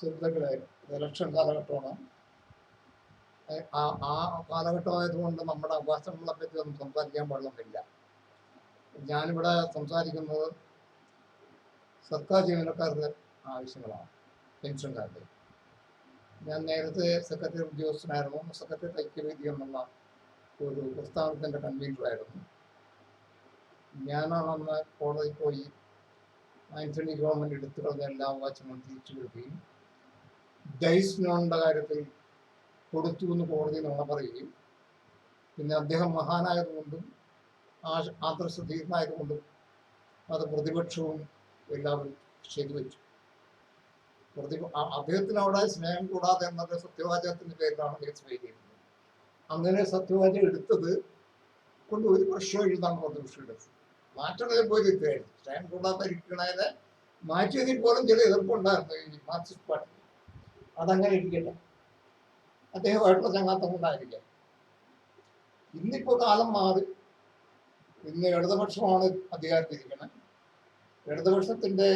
സുഹൃത്തുക്കളെ, ഇലക്ഷൻ കാലഘട്ടമാണ്. ആ ആ കാലഘട്ടമായതുകൊണ്ട് നമ്മുടെ അവകാശങ്ങളെ പറ്റി ഒന്നും സംസാരിക്കാൻ പാടില്ല. ഞാനിവിടെ സംസാരിക്കുന്നത് സർക്കാർ ജീവനക്കാരുടെ ആവശ്യങ്ങളാണ്, പെൻഷൻകാരുടെ. ഞാൻ നേരത്തെ സെക്രട്ടറി ഉദ്യോഗസ്ഥനായിരുന്നു. സെക്രട്ടറി ഐക്യവേദി എന്നുള്ള ഒരു പ്രസ്ഥാനത്തിൻ്റെ കൺവീനറായിരുന്നു. ഞാനാണ് അന്ന് കോടതിയിൽ പോയി ആന്റണി ഗവൺമെൻറ് എടുത്തു കളഞ്ഞ എല്ലാ അവകാശങ്ങളും തിരിച്ചു കൊടുക്കുകയും ഡൈസ് നോണിൻ്റെ കാര്യത്തിൽ കൊടുത്തു എന്ന് കോടതി നുണ പറയുകയും പിന്നെ അദ്ദേഹം മഹാനായതുകൊണ്ടും ആദർശ ധീരനായതുകൊണ്ടും അത് പ്രതിപക്ഷവും എല്ലാവരും ശരിവെച്ചു. അദ്ദേഹത്തിനവിടെ സ്നേഹം കൂടാതെ എന്നത് സത്യവാചകത്തിൻ്റെ പേരിലാണ് കേസ് ഫയൽ ചെയ്യുന്നത്. അങ്ങനെ സത്യവാചകം എടുത്തത് കൊണ്ട് ഒരു വർഷം എഴുതാൻ പ്രതിപക്ഷം എടുത്തത്. മാറ്റണതിൽ പോയി എത്തുകയായിരുന്നു. സ്നേഹം കൂടാതെ ഇരിക്കണതിനെ മാറ്റിയതിൽ പോലും ചില എതിർപ്പുണ്ടായിരുന്നു ഈ മാർക്സിസ്റ്റ് പാർട്ടി. അതങ്ങനെ ഇരിക്കട്ടെ, അദ്ദേഹമായിട്ടുള്ള ചങ്ങാത്തം കൊണ്ടായിരിക്കാം. ഇന്നിപ്പോൾ കാലം മാറി. ഇന്ന് ഇടതുപക്ഷമാണ് അധികാരത്തിരിക്കുന്നത്. ഇടതുപക്ഷത്തിൻ്റെ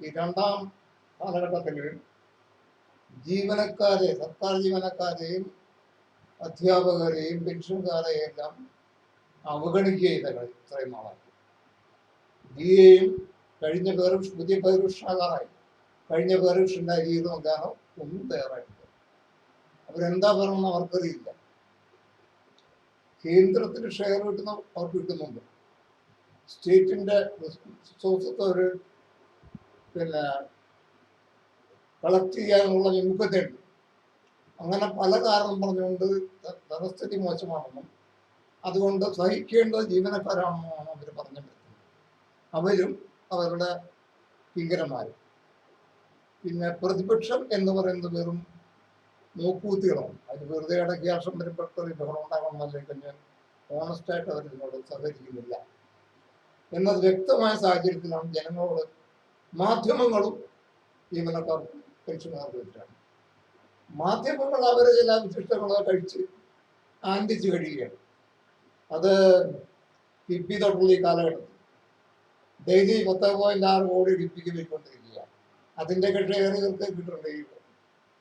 ഈ രണ്ടാം കാലഘട്ടത്തിൽ ജീവനക്കാരെ, സർക്കാർ ജീവനക്കാരെയും അധ്യാപകരെയും പെൻഷൻകാരെയും എല്ലാം അവഗണിക്കുക ചെയ്തത് ഇത്രയും നാളായി. ഡിയെയും കഴിഞ്ഞ പുതിയ പേരുഷാകാറായി. കഴിഞ്ഞ പേരുഷൻ്റെ അരിയിൽ നോക്കാനോ ഒന്നും തയ്യാറായിട്ടില്ല. അവരെന്താ പറയണമെന്ന് അവർക്കറിയില്ല. കേന്ദ്രത്തിന് ഷെയർ കിട്ടുന്ന അവർക്ക് കിട്ടുന്നുണ്ട്. സ്റ്റേറ്റിൻ്റെ റിസോഴ്സസ് അവർ കളക്ട് ചെയ്യാനുള്ള വിമുഖതയുണ്ട്. അങ്ങനെ പല കാരണം പറഞ്ഞുകൊണ്ട് ധനസ്ഥിതി മോശമാണെന്നും അതുകൊണ്ട് സഹിക്കേണ്ടത് ജീവനക്കാരാണെന്നാണ് അവർ പറഞ്ഞിട്ടുള്ളത്. അവരും അവരുടെ ഭീകരന്മാരും. പിന്നെ പ്രതിപക്ഷം എന്ന് പറയുന്നത് വെറും നോക്കൂത്തികളാണ്. അതിന് വെറുതെ ഇടയ്ക്ക് വർഷം വരുമ്പോഴത്തെ ബഹളം ഉണ്ടാകണമെന്നല്ലേ കഴിഞ്ഞ് ഓണസ്റ്റായിട്ട് അവർ ഇതിനോട് സഹകരിക്കുന്നില്ല എന്നത് വ്യക്തമായ സാഹചര്യത്തിലാണ് ജനങ്ങളോട് മാധ്യമങ്ങളും ജീവനക്കാർക്കും പെൻഷൻകാർക്കും എതിരാണ്. മാധ്യമങ്ങൾ അവരെ ചില വിശിഷ്ടങ്ങളെ കഴിച്ച് ആനന്ദിച്ച് കഴിയുകയാണ്. അത് കിഫ്ബി തൊട്ടുള്ള ഈ കാലഘട്ടത്തിൽ ഡെയിലി 10.6 കോടി കിഫ്ബിക്ക് പോയിക്കൊണ്ടിരിക്കുക. അതിൻ്റെയൊക്കെ ഷെയർ ഇവർക്ക് കിട്ടുന്നുണ്ട് ഈ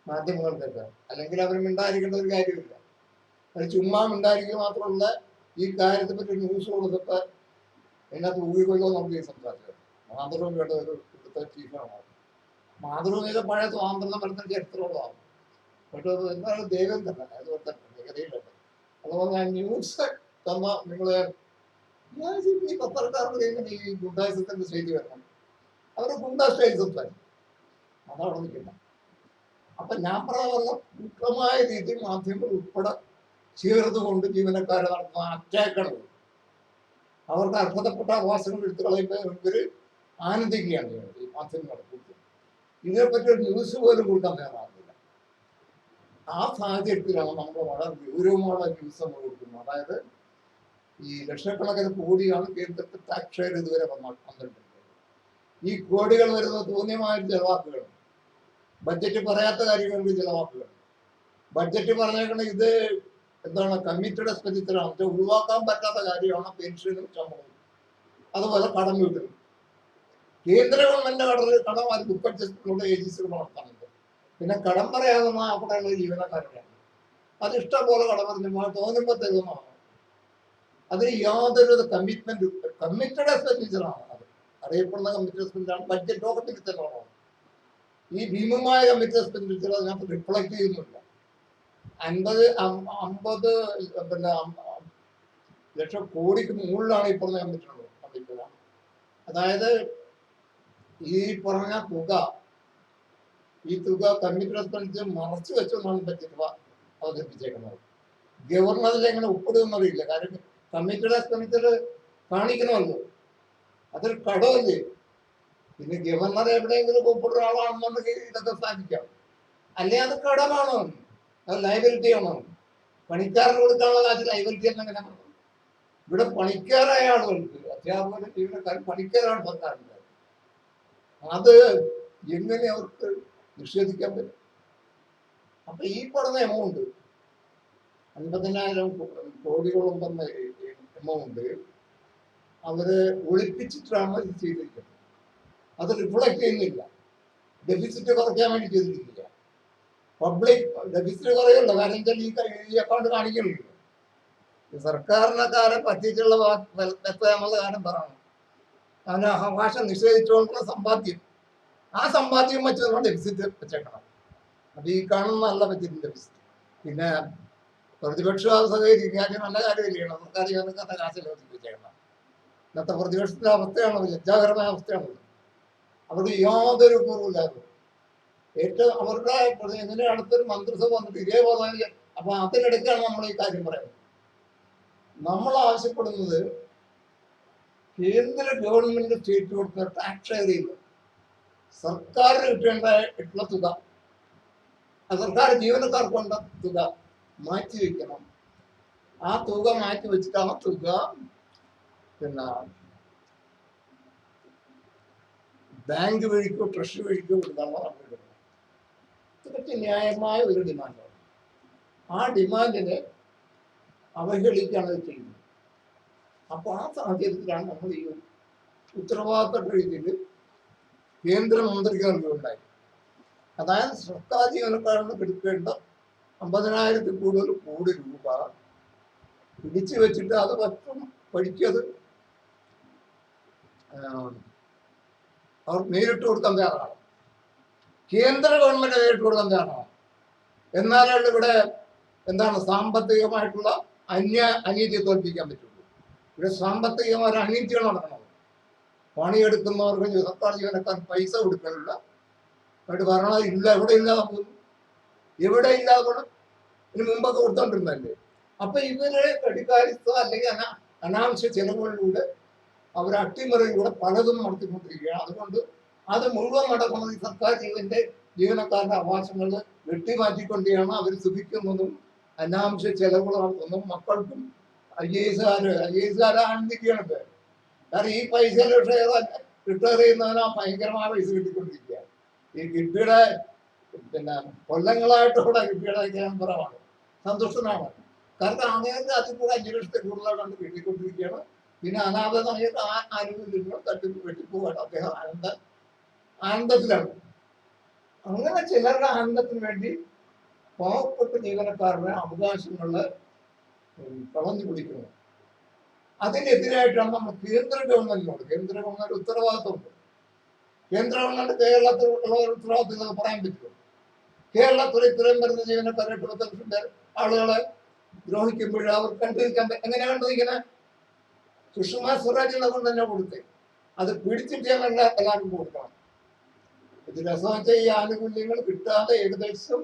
മാധ്യമങ്ങൾക്കൊക്കെ. അല്ലെങ്കിൽ അവർ മിണ്ടായിരിക്കേണ്ട ഒരു കാര്യമില്ല. അത് ചുമ്മാ മിണ്ടായിരിക്കുക മാത്രമല്ല, ഈ കാര്യത്തെ പറ്റി ന്യൂസ് കൊടുത്തിട്ട് അതിനകത്ത് ഊഹിക്കൊല്ലോ നമുക്ക് ഈ സംസാരിച്ചത്. മാതൃഭൂമിയുടെ ഒരു ഇവിടുത്തെ ചീഫാണ്. മാതൃഭൂമിയിലെ പഴയ സ്വാതന്ത്ര്യ സമരത്തിൻ്റെ ചരിത്രമുള്ളതാണ്. പക്ഷെ അത് എന്താണ് ദൈവം തന്നെ അതുപോലെ തന്നെ മികതയിലുണ്ട്. അതുപോലെ ഞാൻ ന്യൂസ് തന്ന നിങ്ങള് ഈ പത്രക്കാർക്ക് എങ്ങനെ ഈ ഗുണ്ടായുസത്തിന്റെ സ്റ്റേജ് വരണം? അവര് ഗുണ്ടാ സ്റ്റേജ് സംസാരിക്കും. അതവിടെ നിൽക്കില്ല. അപ്പൊ ഞാൻ പറയാനുള്ള കൂട്ടമായ രീതിയിൽ മാധ്യമങ്ങൾ ഉൾപ്പെടെ ചേർന്നുകൊണ്ട് ജീവനക്കാരെ നടത്തുന്ന അറ്റാക്കാണ്. അവർക്ക് അർഹതപ്പെട്ട അവകാശങ്ങൾ എടുത്തു കളയുമ്പോൾ ഇവര് ആനന്ദിക്കുകയാണ് ചെയ്യുന്നത് ഈ മാധ്യമങ്ങളെ കുറിച്ച്. ഇതിനെപ്പറ്റി ഒരു ന്യൂസ് പോലും കൊടുക്കാൻ തയ്യാറാകുന്നില്ല. ആ സാഹചര്യത്തിലാണ് നമ്മൾ വളരെ ഗൗരവമായ ന്യൂസ് നമ്മൾ കൊടുക്കുന്നത്. അതായത് ഈ ലക്ഷക്കണക്കിന് കോടിയാണ് കേന്ദ്രത്തിൽ ടാക്സ് ഷെയർ ഇതുവരെ വന്നിട്ടുണ്ട്. ഈ കോടികൾ വരുന്നത് തോന്നിയമായ ചില വാക്കുകൾ, ബഡ്ജറ്റ് പറയാത്ത കാര്യങ്ങൾക്ക് ചില വാക്കുകൾ. ബഡ്ജറ്റ് പറഞ്ഞേക്കണ ഇത് എന്താണ് കമ്മിറ്റഡ് എക്സ്പെൻഡിച്ചറാണ്. പക്ഷെ ഒഴിവാക്കാൻ പറ്റാത്ത കാര്യമാണ് പെൻഷനും ശമ്പളവും. അതുപോലെ കടം വീട്ടും. കേന്ദ്ര ഗവൺമെന്റ് കടം അത് ബുക്ക് അഡ്ജസ്റ്റ്മെന്റുള്ള ഏജൻസികൾ നടത്താറുണ്ട്. പിന്നെ കടം പറയാവുന്ന അവിടെയുള്ള ജീവനക്കാരുടെയാണ്. അത് ഇഷ്ടം പോലെ കടം പറഞ്ഞു തോന്നുമ്പോൾ തരുന്നതാണ്. അതിന് യാതൊരു കമ്മിറ്റഡ് എക്സ്പെൻഡിച്ചറാണ്. അത് അറിയപ്പെടുന്ന കമ്മിറ്റഡ് എക്സ്പെൻഡിച്ചറാണ്. ബഡ്ജറ്റ് ഡോക്യുമെന്റിൽ തന്നെ ഉള്ളതാണ്. ഈ ഭീമമായ കമ്മിറ്റഡ് എക്സ്പെൻഡിച്ചർ അതിനകത്ത് റിഫ്ലക്ട് ചെയ്യുന്നില്ല. 50 ലക്ഷം കോടിക്ക് മുകളിലാണ് ഈ പറഞ്ഞ കമ്മിറ്റഡ്. അതായത് ഈ പറഞ്ഞ ഈ തുക കമ്മിറ്റഡ് എക്സ്പെൻഡിച്ചർ മറച്ചു വെച്ചൊന്നാണ് ബഡ്ജറ്റ് അവതരിപ്പിച്ചേക്കുന്നത്. ഗവർണർ അതിലെങ്ങനെ ഒപ്പിടുമെന്നറിയില്ല. കാര്യം കമ്മിറ്റഡ് എക്സ്പെൻഡിച്ചർ കാണിക്കണമല്ലോ, അതൊരു കടമല്ലേ. പിന്നെ ഗവർണർ എവിടെയെങ്കിലും ഒപ്പിടുന്ന ആളാണെന്നുണ്ടെങ്കിൽ ഇതൊക്കെ സാധിക്കാം. അല്ലെ അത് കടമാണോ, അത് ലയബിലിറ്റി ആണോ? പണിക്കാരന് കൊടുക്കാനുള്ള കാശ് ലയബിലിറ്റി എന്നെങ്ങനെ പറഞ്ഞു? ഇവിടെ പണിക്കാരായ ആളുകൾക്ക്, അധ്യാപകരും ജീവനക്കാരും പണിക്കാരാണ് സർക്കാരിൻ്റെ. അത് എങ്ങനെ അവർക്ക് നിഷേധിക്കാൻ പറ്റും? അപ്പൊ ഈ പറഞ്ഞ എമൗണ്ട് 50,000 കോടിയോളം പറഞ്ഞ എമൗണ്ട് അവര് ഒളിപ്പിച്ചിട്ടാണ് ഇത് ചെയ്തിരിക്കുന്നത്. അത് റിഫ്ലക്ട് ചെയ്യുന്നില്ല. ഡെഫിസിറ്റ് കുറയ്ക്കാൻ വേണ്ടി ചെയ്തിരിക്കുക. പബ്ലിക് ഡെഫിസിറ്റ് കുറയുള്ളൂ. കാരണം വെച്ചാൽ ഈ അക്കൗണ്ട് കാണിക്കുന്നുള്ളൂ. സർക്കാരിനെക്കാരെ പറ്റിച്ചുള്ള എത്രയാണെന്നുള്ള കാര്യം പറയണം. അതിന് അവകാശം നിഷേധിച്ചുകൊണ്ടുള്ള സമ്പാദ്യം, ആ സമ്പാദ്യം വെച്ച് നമ്മൾ ഡെഫിസിറ്റ് വെച്ചേക്കണം. അത് ഈ കാണുന്നതല്ല പറ്റിയിട്ടുണ്ട് ഡെഫിസിറ്റ്. പിന്നെ പ്രതിപക്ഷം സഹകരിക്കാൻ നല്ല കാര്യമില്ലാണ്. സർക്കാർ ജീവനക്കാരുടെ കാശ് ലോപിപ്പിച്ചേക്കണം. ഇന്നത്തെ പ്രതിപക്ഷത്തിന്റെ അവസ്ഥയാണത്, ലജ്ജാകരമായ അവസ്ഥയാണത്. അവർക്ക് യാതൊരു കുറവില്ലാതെ ഏറ്റവും അവരുടെ ഇതിന് അടുത്തൊരു മന്ത്രിസഭ വന്നിട്ട് ഇതേപോലെ. അപ്പൊ അതിനിടയ്ക്കാണ് നമ്മൾ ഈ കാര്യം പറയുന്നത്. നമ്മൾ ആവശ്യപ്പെടുന്നത് കേന്ദ്ര ഗവൺമെന്റ് സ്റ്റേറ്റ് കൊടുക്കുന്ന ടാക്സ് ഷെയറിൽ സർക്കാരിന് കിട്ടേണ്ട തുക, സർക്കാർ ജീവനക്കാർക്ക് വേണ്ട തുക മാറ്റി വെക്കണം. ആ തുക മാറ്റി വെച്ചിട്ടാണ് തുക പിന്നെ ബാങ്ക് വഴിക്കോ ട്രഷറി വഴിക്കോ കൊടുക്കാനുള്ള നടപടി. ഇതൊക്കെ ന്യായമായ ഒരു ഡിമാൻഡാണ്. ആ ഡിമാൻഡിനെ അവഹേളിക്കുകയാണ് ചെയ്യുന്നത്. അപ്പൊ ആ സാഹചര്യത്തിലാണ് നമ്മൾ ഈ ഉത്തരവാദിത്ത രീതിയിൽ കേന്ദ്രമന്ത്രിക്ക് നൽകുകയുണ്ടായി. അതായത് സർക്കാർ ജീവനക്കാരന് കൊടുക്കേണ്ട 50,000 കൂടുതൽ കോടി രൂപ പിടിച്ചു വെച്ചിട്ട് അത് പറ്റും പഠിക്കത് അവർ നേരിട്ട് കൊടുക്കാൻ തയ്യാറാണ്. കേന്ദ്ര ഗവൺമെന്റ് നേരിട്ട് കൊടുക്കാൻ തയ്യാറാണ്. എന്നാലാണ് ഇവിടെ എന്താണ് സാമ്പത്തികമായിട്ടുള്ള അനീതി തോൽപ്പിക്കാൻ പറ്റുള്ളൂ. ഇവിടെ സാമ്പത്തികമായ അനീതികൾ നടക്കണം. പണിയെടുക്കുന്നവർക്ക് സർക്കാർ ജീവനക്കാർ പൈസ കൊടുക്കാനുള്ള അവരുടെ ഭരണം ഇല്ല, എവിടെ ഇല്ലാതെ പോകുന്നു, എവിടെ ഇല്ലാതെ പോകണം. ഇതിന് മുമ്പൊക്കെ കൊടുത്തോണ്ടിരുന്നല്ലേ. അപ്പൊ ഇവര് കടിക്കാരിത്ത അല്ലെങ്കിൽ അനാവശ്യ ചെലവുകളിലൂടെ അവർ അട്ടിമറിയിലൂടെ പലതും നടത്തിക്കൊണ്ടിരിക്കുകയാണ്. അതുകൊണ്ട് അത് മുഴുവൻ നടക്കുന്നത് ഈ സർക്കാർ ജീവനക്കാരുടെ അവകാശങ്ങൾ വെട്ടിമാറ്റിക്കൊണ്ടാണ് അവർ സുഖിക്കുന്നതും അനാവശ്യ ചെലവുകൾ നടത്തുന്നതും. മക്കൾക്കും ഐ എ എസുകാരെ ആനന്ദിക്കുകയാണ്. കാരണം ഈ പൈസ റിട്ടയർ ചെയ്യുന്നതിനാ ഭയങ്കരമായ പൈസ കിട്ടിക്കൊണ്ടിരിക്കുക. ഈ കിഫ്ബിയുടെ പിന്നെ കൊല്ലങ്ങളായിട്ടൂടെ കിഫ്ബിയുടെ കുറവാണ്, സന്തുഷ്ടനാണ്. കാരണം അങ്ങനെ അതിൽ കൂടെ 5 ലക്ഷത്തിൽ കൂടുതലായിട്ടാണ് കിട്ടിക്കൊണ്ടിരിക്കുകയാണ്. പിന്നെ അനാഥമായ ആനുകൂല്യങ്ങൾ വെട്ടിപ്പോവാണ്. അദ്ദേഹം ആനന്ദത്തിലാണ്. അങ്ങനെ ചിലരുടെ ആനന്ദത്തിന് വേണ്ടി പാവപ്പെട്ട ജീവനക്കാരുടെ അവകാശങ്ങള് കളഞ്ഞു പിടിക്കുന്നത്. അതിനെതിരായിട്ടാണ് നമ്മൾ കേന്ദ്ര ഗവൺമെന്റ് ഉത്തരവാദിത്വമുണ്ട്. കേന്ദ്ര ഗവൺമെന്റ് കേരളത്തിലുള്ള ഒരു ഉത്തരവാദിത്വം പറയാൻ പറ്റുമോ? കേരളത്തിൽ ഇത്രയും വരുന്ന ജീവനക്കാരെ 20 ലക്ഷം പേർ ആളുകളെ ദ്രോഹിക്കുമ്പോൾ അവർ കണ്ടുപിടിക്കാൻ എങ്ങനെ കണ്ടുപിടിക്കണേ? സുഷമ സ്വരാജിനെ കൊണ്ട് തന്നെ കൊടുത്തേ. അത് പിടിച്ചിട്ട് എല്ലാവർക്കും കൊടുക്കണം. ഇത് രസം വെച്ചാൽ ഈ ആനുകൂല്യങ്ങൾ കിട്ടാതെ ഏകദേശം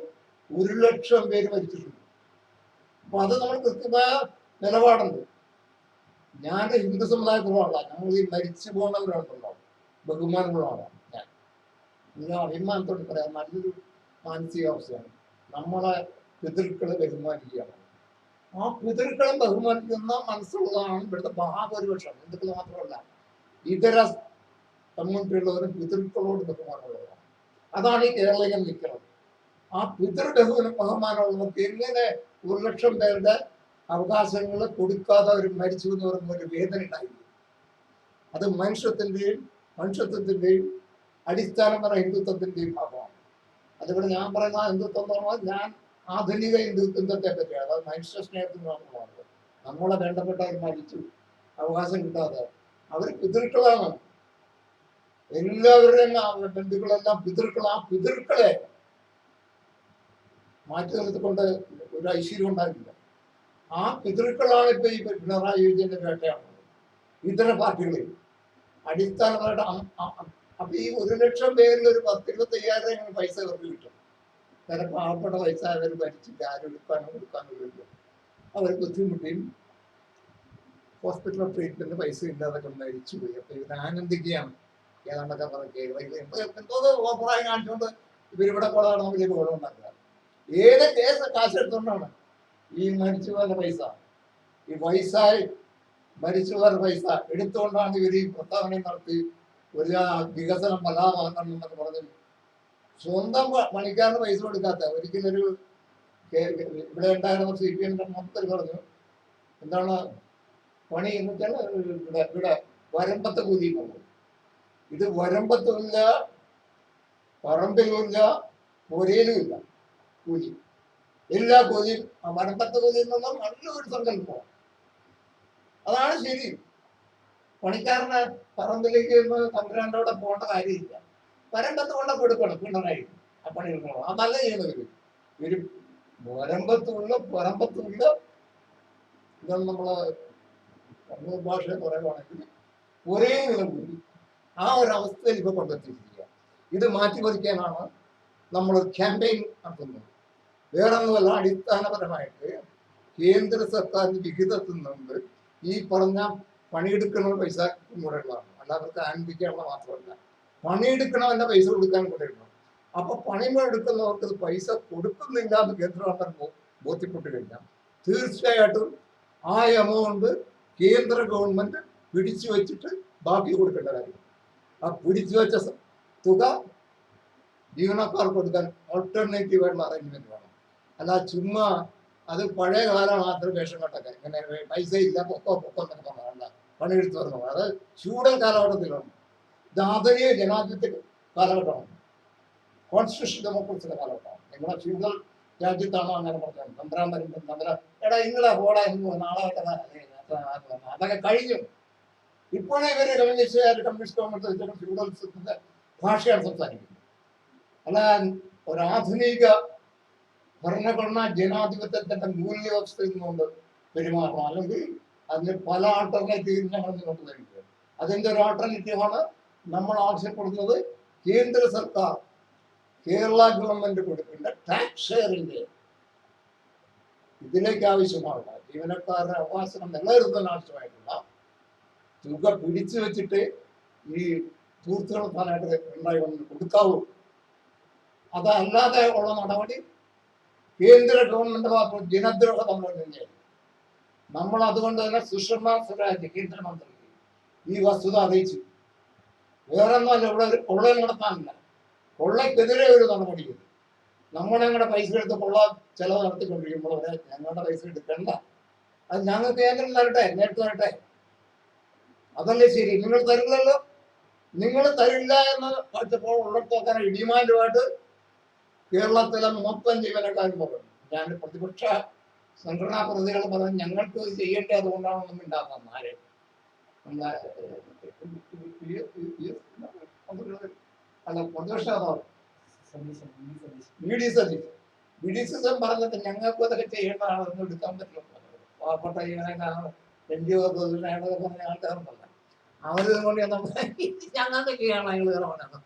1 ലക്ഷം പേര് മരിച്ചിട്ടുണ്ട്. അപ്പൊ അത് നമ്മൾ കൃത്യമായ നിലപാടുണ്ട്. ഞാൻ ഹിന്ദു സമുദായത്തിലുള്ള ഞങ്ങൾ ഈ മരിച്ചു പോകുന്നവരുണ്ടല്ലോ, ബഹുമാനങ്ങളാണ്. ഞാൻ അഭിമാനത്തോട് പറയാം, നല്ലൊരു മാനസികാവസ്ഥയാണ്. നമ്മളെ പിതൃക്കളെ ബഹുമാനിക്കുകയാണ്. ആ പിതൃക്കളെ ബഹുമാനിക്കുന്ന മനസ്സുള്ളതാണ് ഇവിടുത്തെ മഹാഭൂരിപക്ഷം. ഹിന്ദുക്കൾ മാത്രമല്ല, ഇതര കമ്മ്യൂണിറ്റിയുള്ളവരും പിതൃക്കളോട് ബഹുമാനമുള്ളവരാണ്. അതാണ് ഈ കേരളീയം നിൽക്കുന്നത്. ആ പിതൃ ബഹുമാനമുള്ളവർക്ക് എങ്ങനെ 1 ലക്ഷം പേരുടെ അവകാശങ്ങൾ കൊടുക്കാതെ അവർ മരിച്ചു എന്ന് പറയുന്ന ഒരു വേദന ഉണ്ടായിരുന്നു. അത് മനുഷ്യത്വത്തിന്റെയും അടിസ്ഥാനപരമായ ഹിന്ദുത്വത്തിന്റെയും ഭാഗമാണ്. അതിവിടെ ഞാൻ പറയുന്ന ഹിന്ദുത്വം എന്ന് പറഞ്ഞാൽ ഞാൻ ആധുനിക ഹിന്ദുത്വത്തെ പറ്റിയാണ്. അത് മനുഷ്യ സ്നേഹത്തിന് മാത്രമാണ്. നമ്മളെ വേണ്ടപ്പെട്ടവർ മരിച്ചു അവകാശം കിട്ടാതെ അവർ പിതൃക്കളാണ്. എല്ലാവരുടെയും ബന്ധുക്കളെല്ലാം പിതൃക്കൾ. ആ പിതൃക്കളെ മാറ്റി നിർത്തിക്കൊണ്ട് ഒരു ഐശ്വര്യം ഉണ്ടാകില്ല. ആ പിതൃക്കളാണ് ഇപ്പൊ ഈ പിണറായി വിജയന്റെ വേട്ടയാണുള്ളത്. ഇതര പാർട്ടികളിൽ അടിസ്ഥാനമായിട്ട് അപ്പൊ ഈ 1 ലക്ഷം പേരിൽ ഒരു 10-25,000 പൈസ അവർക്ക് കിട്ടും. കാരണം പാവപ്പെട്ട പൈസ അവർ ഭരിച്ചിട്ട് ആരും എടുക്കാനോ കൊടുക്കാനോ ഇല്ല. അവർ ബുദ്ധിമുട്ടിയും ഹോസ്പിറ്റൽ ട്രീറ്റ്മെന്റ് പൈസ ഇല്ലാതൊക്കെ മരിച്ചുപോയി. അപ്പൊ ഇവർ ആനന്ദിക്കുകയാണ്. ഏതാണ്ടൊക്കെ എന്തോ ഓഫറായി കാണിച്ചുകൊണ്ട് ഇവരിവിടെ കൊള്ളാണ് വലിയ കുളമുണ്ടാക്കുക. ഏത് കേസ് കാശെടുത്തോണ്ടാണ് ഈ മരിച്ചുപോയ പൈസ, ഈ വയസ്സായി മരിച്ചുപോയ പൈസ എടുത്തുകൊണ്ടാണ് ഇവർ ഈ പ്രസ്താവന നടത്തി ഒരു വികസനം ബലാമാക്കണം എന്നൊക്കെ പറഞ്ഞ് സ്വന്തം പണിക്കാരന് പൈസ കൊടുക്കാത്ത ഒരിക്കലൊരു ഇവിടെ ഉണ്ടായിരുന്ന CPM മൊത്തത്തിൽ പറഞ്ഞു എന്താണ് പണി എന്ന് വെച്ചാൽ ഇവിടെ വരമ്പത്ത് കൂലി പോകും. ഇത് വരമ്പത്തുമില്ല, പറമ്പിലുമില്ല, പുരയിലുമില്ല. കൂലി. എല്ലാ കൂലിയും വരമ്പത്ത് കൂലിയിൽ നിന്നും നല്ലൊരു സങ്കല്പമാണ്. അതാണ് ശരി. പണിക്കാരന് പറമ്പിലേക്ക് തമ്പുരാൻ്റെ കൂടെ പോകേണ്ട കാര്യമില്ല. വരമ്പത്ത് കൊണ്ട് കൊടുക്കണം പിണറായി ആ പണി എടുക്കണം. അതല്ല ചെയ്യുന്നത്. ഒരു വരമ്പത്തുള്ള പറമ്പത്തുള്ള ഇതാണ് നമ്മള് കണ്ണൂർ ഭാഷയെ പറയുവാണെങ്കിൽ ഒരേ നിലകൂലി. ആ ഒരു അവസ്ഥയിൽ ഇപ്പൊ കൊണ്ടെത്തിയിരിക്കുക. ഇത് മാറ്റിമറിക്കാനാണ് നമ്മൾ ക്യാമ്പയിൻ നടത്തുന്നത്. വേറൊന്നുമല്ല, അടിസ്ഥാനപരമായിട്ട് കേന്ദ്ര സർക്കാരിന്റെ വിഹിതത്തിൽ നിന്ന് ഈ പറഞ്ഞ പണിയെടുക്കുന്ന പൈസ കൂടെയുള്ളതാണ്. അല്ലാതെ ആനന്ദിക്കാനുള്ള മാത്രമല്ല, പണിയെടുക്കണവന്റെ പൈസ കൊടുക്കാൻ കൂടെയുള്ളൂ. അപ്പൊ പണിമെടുക്കുന്നവർക്ക് പൈസ കൊടുക്കുന്നില്ല എന്ന് കേന്ദ്ര ഗവൺമെന്റ് ബോധ്യപ്പെട്ട് കഴിഞ്ഞാൽ തീർച്ചയായിട്ടും ആ എമൗണ്ട് കേന്ദ്ര ഗവൺമെന്റ് പിടിച്ചു വെച്ചിട്ട് ബാക്കി കൊടുക്കേണ്ട കാര്യം. ആ പിടിച്ചു വെച്ച തുക ജീവനക്കാർക്ക് കൊടുക്കാൻ ഓൾട്ടർനേറ്റീവ് ആയിട്ടുള്ള അറേഞ്ച്മെന്റ് വേണം. അല്ല ചുമ്മാ അത് പഴയ കാലമാണ്. അത്ര വേഷം കെട്ടൊക്കെ ഇങ്ങനെ പൈസ ഇല്ല പൊക്കോ എന്നൊക്കെ പറഞ്ഞല്ല പണിയെടുത്ത് പറഞ്ഞു. അത് ഫ്യൂഡൽ കാലഘട്ടത്തിലാണ്. ഇത് ആധുനിക ജനാധിപത്യ കാലഘട്ടമാണ്. കോൺസ്റ്റിറ്റ്യൂഷൻ ഡെമോക്രസിയുടെ കാലഘട്ടമാണ്. നിങ്ങളെ ഫ്യൂഡൽ രാജ്യത്താണോ അങ്ങനെ പറഞ്ഞത്? തന്ത്രാൻ വരുമ്പോൾ തമ്മിൽ എടാ ഇങ്ങളെ പോടാ എന്ന് നാളെ അതൊക്കെ കഴിഞ്ഞു. ഇപ്പോഴും ഇവര് കമ്മ്യൂണിസ്റ്റ് ഗവൺമെന്റ് ഫ്യൂഡലിസത്തിന്റെ ഭാഷയാണ് സംസാരിക്കുന്നത്. അല്ല ഒരാധുനിക ഭരണഘടനാ ജനാധിപത്യത്തിന്റെ മൂല്യവ്യവസ്ഥയിൽ നിന്നുകൊണ്ട് പെരുമാറണം. അല്ലെങ്കിൽ അതിന് പല ആൾട്ടർനേറ്റീവ് ഞങ്ങൾ മുന്നോട്ട് വരിക. അതിന്റെ ഒരു ആൾട്ടർനേറ്റീവാണ് നമ്മൾ ആവശ്യപ്പെടുന്നത്. കേന്ദ്ര സർക്കാർ കേരള ഗവൺമെന്റ് കൊടുക്കേണ്ട ടാക്സ് ഷെയറിന്റെ ഇതിലേക്ക് ആവശ്യമായുള്ള ജീവനക്കാരുടെ അവകാശം നിലനിർത്താൻ ആവശ്യമായിട്ടുള്ള തുക പിടിച്ചു വെച്ചിട്ട് ഈ തൂർത്ത് നടത്താനായിട്ട് പിണറായി ഗവൺമെന്റ് കൊടുക്കാവൂ. അതല്ലാതെ ഉള്ള നടപടി കേന്ദ്ര ഗവൺമെന്റ് ഭാഗത്ത് ജനദ്രോഹ തന്നെയാണ്. നമ്മൾ അതുകൊണ്ട് തന്നെ സുഷമ സ്വരാജ് കേന്ദ്രമന്ത്രി ഈ വസ്തുത അറിയിച്ചു. വേറൊന്നുമല്ല, ഇവിടെ ഒരു കൊള്ള നടത്താനില്ല. കൊള്ളയ്ക്കെതിരെ ഒരു നടപടി. ഞങ്ങളുടെ പൈസ എടുത്ത് കൊള്ള ചെലവ് നടത്തിക്കൊണ്ടിരിക്കുമ്പോൾ ഞങ്ങളുടെ പൈസ എടുക്കണ്ട. അത് ഞങ്ങൾക്ക് കേന്ദ്രം തരട്ടെ, നേരിട്ട് തരട്ടെ. അതല്ലേ ശരി. നിങ്ങൾ തരില്ലല്ലോ. നിങ്ങൾ തരില്ല എന്ന് പഠിച്ചപ്പോൾ ഉള്ളിടത്തോക്കാൻ ഡിമാൻഡുമായിട്ട് കേരളത്തിലെ മൊത്തം ജീവനക്കാരും പറഞ്ഞു. ഞാൻ പ്രതിപക്ഷ സംഘടനാ പ്രതികൾ പറഞ്ഞു ഞങ്ങൾക്ക് ഇത് ചെയ്യേണ്ടത് അതുകൊണ്ടാണെന്നും ഉണ്ടാകുന്ന ആര് നമ്മളെ അല്ല പ്രതിപക്ഷ BDSM പറഞ്ഞിട്ട് ഞങ്ങൾക്ക് അതൊക്കെ ചെയ്യേണ്ടതാണ്, ഒന്നും എടുക്കാൻ പറ്റില്ല. പാവപ്പെട്ട ജീവനക്കാരാണ് പറഞ്ഞ ആൾക്കാരുണ്ടല്ല, അവരിതും കൊണ്ട് ഞങ്ങൾക്ക് ചെയ്യണം ഞങ്ങൾ കയറണം.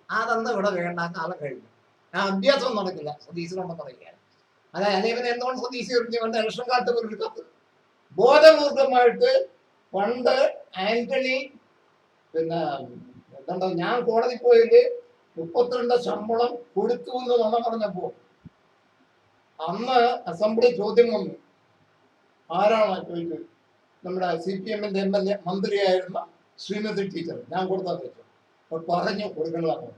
അതൊന്നും ഇവിടെ വേണ്ട. കാലം കഴിഞ്ഞു. ആ അഭ്യാസം നടക്കില്ല. സതീശനൊന്നും പറയുകയാണ്. അതായത് ഇവൻ എന്തുകൊണ്ട് സതീശ് കൊണ്ട് ഇലക്ഷൻ കാലത്ത് ഒരു കത്ത് ബോധപൂർവമായിട്ട് പണ്ട് ആന്റണി പിന്നെ എന്താ ഞാൻ കോടതി പോയത് 32 ശമ്പളം കൊടുത്തു എന്ന് നമ്മൾ പറഞ്ഞപ്പോ അന്ന് അസംബ്ലി ചോദ്യം വന്നു. ആരാണ് ചോദിച്ചത്? നമ്മുടെ CPM-ന്റെ MLA മന്ത്രിയായിരുന്ന ശ്രീമതി ടീച്ചർ. ഞാൻ കൊടുത്താൽ തെറ്റു അപ്പോൾ പറഞ്ഞു കൊടുക്കേണ്ടതാണ്.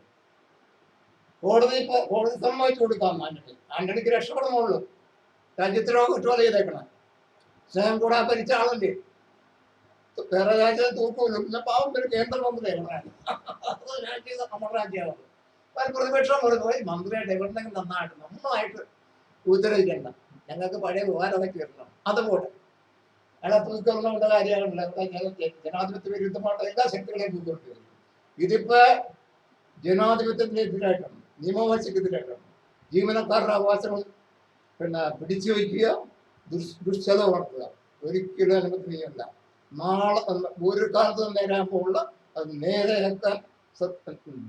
കോടതി സമ്മതിച്ചു കൊടുക്കാം. ആന്റണിക്ക് രക്ഷപ്പെടണമുള്ളൂ. രാജ്യത്തിലോ കുറ്റവാളി ചെയ്തേക്കണം. സ്നേഹം കൂടാ ഭരിച്ച ആളല്ലേ. വേറെ രാജ്യം തൂക്കൂലും. പിന്നെ പാവം ഒരു കേന്ദ്രമന്ത്രിയാണ്. രാജ്യം നമ്മുടെ രാജ്യമാണ്. പ്രതിപക്ഷം പോയി മന്ത്രിയായിട്ട് എവിടെന്നെങ്കിലും നന്നായിട്ട് നമ്മളായിട്ട് ഉത്തരവിക്കണ്ട. ഞങ്ങൾക്ക് പഴയ വിവാദമൊക്കെ വരണം. അതുപോലെ അയാളെ തൂക്കൊള്ള കാര്യമാണല്ല. ജനാധിപത്യ വിരുദ്ധമായിട്ട് എല്ലാ ശക്തികളെയും തൂക്കൊണ്ടു. ഇതിപ്പോ ജനാധിപത്യത്തിനെതിരായിട്ടാണ്, നിയമവാഴ്ചക്കെതിരായിട്ടാണ്. ജീവനക്കാരുടെ അവകാശങ്ങൾ പിടിച്ചു വയ്ക്കുക, ദുഷ്ചെലവ് നടത്തുക ഒരിക്കലും അനുവദനീയമല്ല. നാളെ ഒരു കാലത്ത് നേരാകുമ്പോഴുള്ള അത് നേരെയാക്കാൻ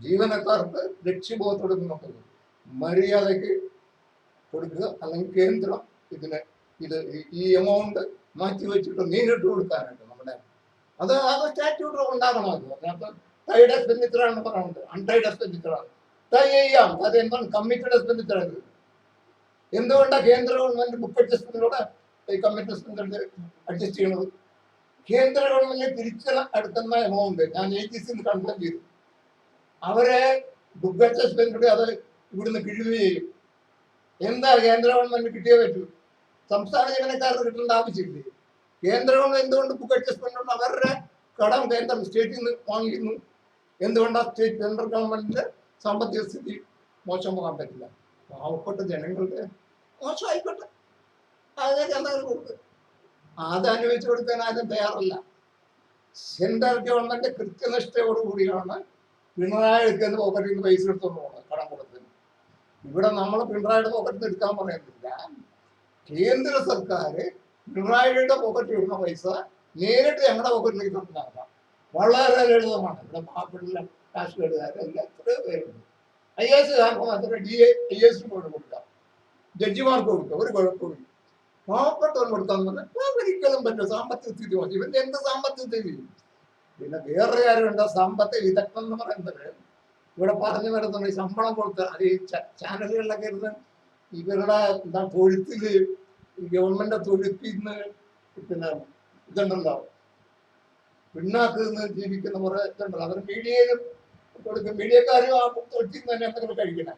ജീവനക്കാർക്ക് ലക്ഷ്യബോധത്തോടെ മുന്നോട്ട് മര്യാദയ്ക്ക് കൊടുക്കുക. അല്ലെങ്കിൽ കേന്ദ്രം ഈ എമൗണ്ട് മാറ്റിവെച്ചിട്ട് നേരിട്ട് കൊടുക്കാനായിട്ട് നമ്മുടെ അത് സ്റ്റാറ്റ്യൂട്ട് ഉണ്ടാകണമല്ലോ. അതിനകത്ത് ടൈഡ് എക്സ്പെൻഡിച്ചർ ആണെന്ന് പറയുന്നുണ്ട്. അൺടൈഡ് എക്സ്പെൻഡിച്ചർ ആണ്. ടൈ ചെയ്യാം. അത് എന്താണ് കമ്മിറ്റഡ് എക്സ്പെൻഡിച്ചർ ആണ്. എന്തുകൊണ്ടാണ് കേന്ദ്ര ഗവൺമെന്റ് ബുക്ക് അഡ്ജസ്റ്റ്മെന്റിലൂടെ ഈ കമ്മിറ്റഡ് എക്സ്പെൻഡിച്ചർ അഡ്ജസ്റ്റ് ചെയ്യണത്? കേന്ദ്ര ഗവൺമെന്റിനെ തിരിച്ചെടുക്കുന്ന എമൗണ്ട് ഞാൻ AGC കൺഫേം ചെയ്തു. അവരെ ബുക്ക് അഡ്ജസ്റ്റ്മെന്റിലൂടെ അത് ഇവിടുന്ന് കിഴിവ് ചെയ്യും. എന്താ കേന്ദ്ര ഗവൺമെന്റ് കിട്ടിയേ പറ്റൂ. സംസ്ഥാന ജീവനക്കാർക്ക് കിട്ടേണ്ട ആവശ്യമില്ലേ? കേന്ദ്ര ഗവൺമെന്റ് എന്തുകൊണ്ട് ബുക്ക് അഡ്ജസ്റ്റ്മെന്റ് അവരുടെ കടം കേന്ദ്രം സ്റ്റേറ്റിൽ നിന്ന് വാങ്ങിക്കുന്നു? എന്തുകൊണ്ടാണ് സെൻട്രൽ ഗവൺമെന്റിന്റെ സാമ്പത്തിക സ്ഥിതി മോശം പോകാൻ പറ്റില്ല? പാവപ്പെട്ട ജനങ്ങളുടെ മോശമായിക്കോട്ടെ, അതിലേക്ക് എന്തായാലും കൊടുക്കുക. അത് അനുവദിച്ചു കൊടുക്കാൻ ആരും തയ്യാറല്ല. സെൻട്രൽ ഗവൺമെന്റ് കൃത്യനിഷ്ഠയോടുകൂടിയാണ് പിണറായി എടുക്കുന്ന പോക്കറ്റിൽ നിന്ന് പൈസ എടുത്തോണ്ട് പോകുന്നത് കടം കൊടുത്തിന്. ഇവിടെ നമ്മൾ പിണറായിയുടെ പോക്കറ്റിൽ നിന്ന് എടുക്കാൻ പറയുന്നില്ല. കേന്ദ്ര സർക്കാർ പിണറായിയുടെ പോക്കറ്റിൽ ഇടുന്ന പൈസ നേരിട്ട് ഞങ്ങളുടെ പോക്കറ്റിലേക്ക് തന്നാക്കാം. വളരെ ലളിതമാണ്. ഇവിടെ പാവപ്പെട്ട കാശുകാരുകാരെല്ലാം എത്രയോ പേരുണ്ട്. IAS മാത്രമേ IAS കൊടുക്കാം, ജഡ്ജിമാർക്ക് കൊടുക്കാം, ഒരു കുഴപ്പമില്ല. പാവപ്പെട്ടവൻ കൊടുക്കാന്ന് പറഞ്ഞാൽ ഒരിക്കലും പറ്റില്ല. സാമ്പത്തിക സ്ഥിതി മതി. ഇവന്റെ എന്ത് സാമ്പത്തിക സ്ഥിതി? പിന്നെ വേറെ കാര്യമുണ്ട്, സാമ്പത്തിക വിദഗ്ധം എന്ന് പറയുന്നത് ഇവിടെ പറഞ്ഞു വരുന്നുണ്ട്. ശമ്പളം കൊടുത്ത് അത് ഈ ചാനലുകളിലൊക്കെ ഇരുന്ന് ഇവരുടെ എന്താ തൊഴുത്തില് ഗവൺമെന്റ് തൊഴുത്തിന്ന് പിന്നെ ഇതുണ്ടല്ലോ, പിണ്ണാക്ക് നിന്ന് ജീവിക്കുന്ന കുറെ ഇതുണ്ടല്ലോ. അവർ മീഡിയയിലും കൊടുക്കും. മീഡിയക്കാരും ആ തൊഴുത്തിൽ തന്നെ എന്തെങ്കിലും കഴിക്കണം.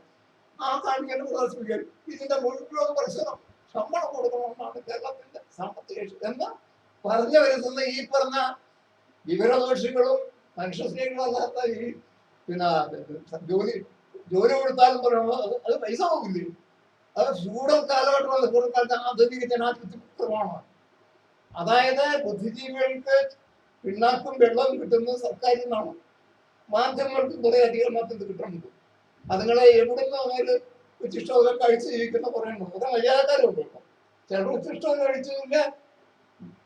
ആ കാണിക്കുന്ന പ്രദർശിപ്പിക്കാൻ ഇതിന്റെ മുഴുവൻ പരിസരം ശമ്പളം കൊടുക്കണമെന്നാണ് കേരളത്തിന്റെ സാമ്പത്തിക എന്ന് പറഞ്ഞു വരുന്നത്. ഈ പറഞ്ഞ വിവരദോഷികളും മനുഷ്യസ്നേഹികളല്ലാത്ത ഈ പിന്നെ ജോലി കൊടുത്താലും പറയുന്നത് അത് പൈസ പോകില്ലേ? അത് ഫ്യൂഡൽ കാലഘട്ടമുള്ള കാലത്ത് ആധുനിക ജനാധിപത്യമാണ്. അതായത് ബുദ്ധിജീവികൾക്ക് പിണ്ണാക്കും വെള്ളവും കിട്ടുന്നത് സർക്കാരിൽ നിന്നാണ്. മാധ്യമങ്ങൾക്ക് കുറെ അധികമാറ്റം കിട്ടുന്നുണ്ട്. അതുങ്ങളെ എവിടുന്ന് അവര് ഉച്ചിഷ്ടമൊക്കെ കഴിച്ച് ജീവിക്കുന്ന കുറെ ഉണ്ട്. കുറെ മര്യാദക്കാരുണ്ട്. ചില ഉച്ചിഷ്ടം കഴിച്ചില്ല.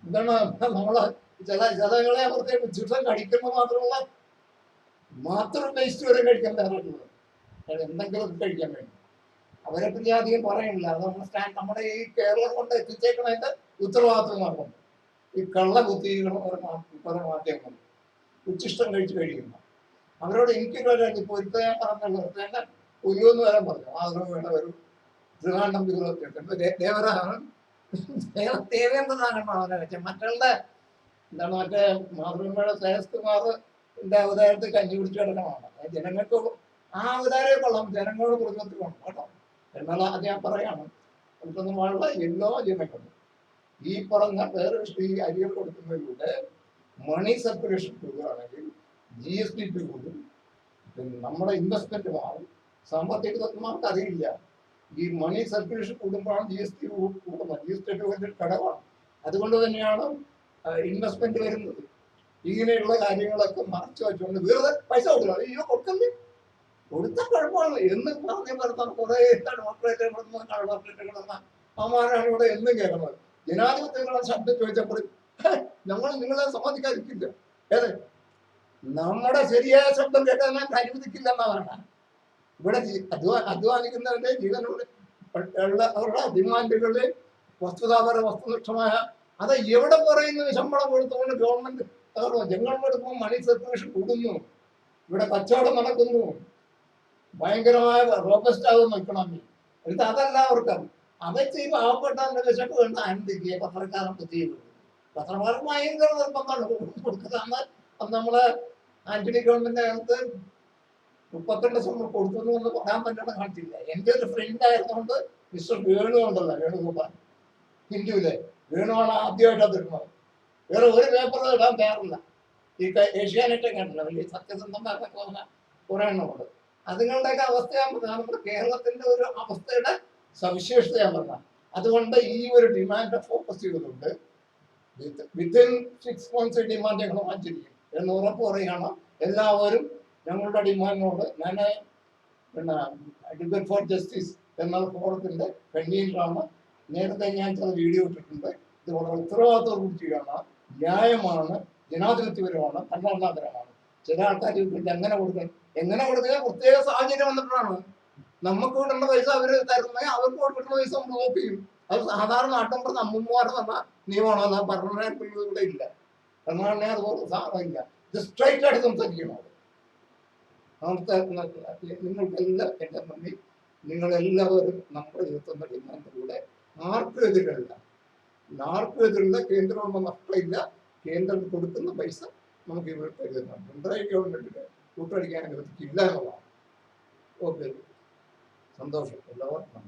എന്താണ് നമ്മളെ ചിലങ്ങളെ അവർക്ക് ഉച്ചിഷ്ടം കഴിക്കുന്നത് മാത്രം വേസ്റ്റ് വരെ കഴിക്കാൻ തയ്യാറുള്ളത്. എന്തെങ്കിലും കഴിക്കാൻ വേണ്ടി അവരെ പറ്റി അധികം പറയണില്ല. അത് നമ്മുടെ ഈ കേരളം കൊണ്ട് എത്തിച്ചേക്കണതിന്റെ ഉത്തരവാദിത്വം. ഈ കള്ള ബുദ്ധികളും കുറെ മാറ്റങ്ങൾ ഉച്ചിഷ്ടം കഴിയുന്നു. അവരോട് എനിക്കൊരു ഇപ്പൊ ഒരുത്ത ഞാൻ പറഞ്ഞല്ലോ, തന്നെ ഉരുവെന്ന് വരാൻ പറഞ്ഞു. ആഗ്രഹം വേണ്ട ഒരു ത്രികാണ്ഡം ദേവരാണ് ദേവേന്ദ്രനാകണം അവനെ വെച്ച മറ്റുള്ള എന്താണ് മറ്റേ മാതൃഭൂമിയുടെ ശ്രേയസ്കുമാറിന്റെ അവതാരത്തിൽ കഞ്ഞി കുടിച്ചു കിടക്കണമാണ്. ജനങ്ങൾക്ക് ആ അവതാരമേ കൊള്ളാം, ജനങ്ങളോട് കുടുംബത്തിൽ വേണം കേട്ടോ. എന്നാൽ അത് ഞാൻ പറയാണ്, നമുക്കൊന്നും വളരെ എല്ലാ ജനങ്ങളും ഈ പറഞ്ഞ വേറെ ഈ അരികൾ കൊടുക്കുന്നതിലൂടെ മണി സർക്കുലേഷൻ കൂടുകയാണെങ്കിൽ GST കൂടും, പിന്നെ നമ്മുടെ ഇൻവെസ്റ്റ്മെന്റ് മാറും. സാമ്പത്തിക തത്വമാർക്ക് അറിയില്ല. ഈ മണി സർക്കുലേഷൻ കൂടുമ്പോഴാണ് GST കൂടുന്നത്. GST വലിയ ഘടകമാണ്. അതുകൊണ്ട് തന്നെയാണ് ഇൻവെസ്റ്റ്മെന്റ് വരുന്നത്. ഇങ്ങനെയുള്ള കാര്യങ്ങളൊക്കെ മറച്ചു വെച്ചുകൊണ്ട് വെറുതെ പൈസ കൊടുക്കുക. അയ്യോ കൊടുക്കല്ലേ, കൊടുത്ത കുഴപ്പമാണ് എന്ന് പറഞ്ഞ് പറഞ്ഞാൽ കുറെ ഡോക്ടറേറ്റ് കിടന്ന അമ്മാരാണ് ഇവിടെ എന്നും കേൾക്കുന്നത്. ജനാധിപത്യങ്ങളുടെ ശബ്ദം ചോദിച്ചപ്പോൾ ഞങ്ങൾ നിങ്ങളെ സമ്മതിക്കാതിരിക്കില്ല. ഏത് നമ്മുടെ ശരിയായ ശബ്ദം കേൾക്കാൻ അനുവദിക്കില്ല എന്നാണ്. ഇവിടെ അധ്വാനിക്കുന്നവരുടെ ജീവനോട് അവരുടെ ഡിമാൻഡുകളിൽ വസ്തുനിഷ്ഠമായ അത് എവിടെ പറയുന്നു? ശമ്പളം കൊടുത്തുകൊണ്ട് ഗവൺമെന്റ് ജനങ്ങളെടുക്കുമ്പോൾ മണി സർക്കുലേഷൻ കൂടുന്നു, ഇവിടെ കച്ചവടം നടക്കുന്നു, ഭയങ്കരമായ റോബസ്റ്റ് ആകുന്നു ഇക്കണോമി. എന്നിട്ട് അതല്ല അവർക്കത്. അതൊക്കെ ഈ പാവപ്പെട്ടവന്റെ വിശപ്പ് വേണ്ട ആനന്ദിക്കുക. പത്രക്കാരൻ ചെയ്യുന്നത് പത്രക്കാർക്ക് ഭയങ്കര നിർബന്ധമാണ് കൊടുക്കുന്നത്. അത് നമ്മളെ ആന്റണി ഗവൺമെന്റ് കാലത്ത് 32 ശമ്പളം കൊടുത്തു എന്ന് പറയാൻ പറ്റണ കാണിച്ചില്ല. എൻ്റെ ഒരു ഫ്രണ്ട് ആയിരുന്നുകൊണ്ട് മിസ്റ്റർ വേണു ഉണ്ടല്ലോ, വേണുഗോപാൽ ഹിന്ദുവിലെ വേണുവാണ് ആദ്യമായിട്ട് അത് ഇടുന്നത്. വേറെ ഒരു പേപ്പർ ഇടാൻ തയ്യാറില്ല. ഈ ഏഷ്യാനെറ്റൊക്കെ ഉണ്ടല്ലോ, വലിയ സത്യസന്ധമാരൊക്കെ പറഞ്ഞ കുറെ എണ്ണമുണ്ട്. അതുങ്ങളുടെയൊക്കെ അവസ്ഥയാണ് നമ്മുടെ കേരളത്തിന്റെ ഒരു അവസ്ഥയുടെ സവിശേഷതയാണ് പറഞ്ഞത്. അതുകൊണ്ട് ഈ ഒരു ഡിമാൻഡ് ഫോക്കസ് ചെയ്തുകൊണ്ട് വിത്തിൻ 6 months ഡിമാൻഡ് ഞങ്ങൾ മാറ്റിയിരിക്കും എന്ന് ഉറപ്പ് പറയുകയാണ്. എല്ലാവരും ഞങ്ങളുടെ ഡിമാൻഡിനോട് ഞാൻ പിന്നെ അഡ്വക്കേറ്റ് ഫോർ ജസ്റ്റിസ് എന്ന ഫോറത്തിന്റെ കൺവീനറാണ്. നേരത്തെ ഞാൻ ചില വീഡിയോ ഇട്ടിട്ടുണ്ട്. ഇത് വളരെ ഉത്തരവാദിത്തോട് ചെയ്യുകയാണ്, ന്യായമാണ്, ജനാധിപത്യപരമാണ്, ഭരണഘടനാപരമാണ്. ചില ആൾക്കാർ എങ്ങനെ കൊടുക്കുക പ്രത്യേക സാഹചര്യം വന്നിട്ടാണ്. നമുക്ക് കിട്ടുന്ന പൈസ അവര് തരുന്നത് അവർക്ക് കൊടുക്കുന്ന പൈസ നമ്മൾ കോപ്പി ചെയ്യും. അത് സാധാരണ നാട്ടിൻപുറത്ത് അമ്മൂമ്മമാരെ തന്ന നിയമമാണോ? എന്നാൽ ഭരണഘടനയുടെ ഇല്ല. ഭരണഘടന അതുപോലെ സാധനമില്ല. ഇത് സ്ട്രൈറ്റ് ആയിട്ട് സംസാരിക്കണം. നമുക്ക് നിങ്ങൾക്കെല്ലാം എൻ്റെ നന്ദി. നിങ്ങളെല്ലാവരും നമ്മുടെ ഇരുത്തുന്ന ഡിമാൻഡിലൂടെ ആർക്കും എതിരല്ല, കേന്ദ്ര ഗവൺമെന്റ് നഷ്ടമില്ല. കേന്ദ്രം കൊടുക്കുന്ന പൈസ നമുക്ക് ഇവിടെ തരുന്നുണ്ട്. പിണറായി ഗവൺമെന്റിന് കൂട്ടടിക്കാൻ അനുവദിക്കില്ല എന്നുള്ളതാണ്. ഓക്കെ, സന്തോഷം എല്ലാവർക്കും.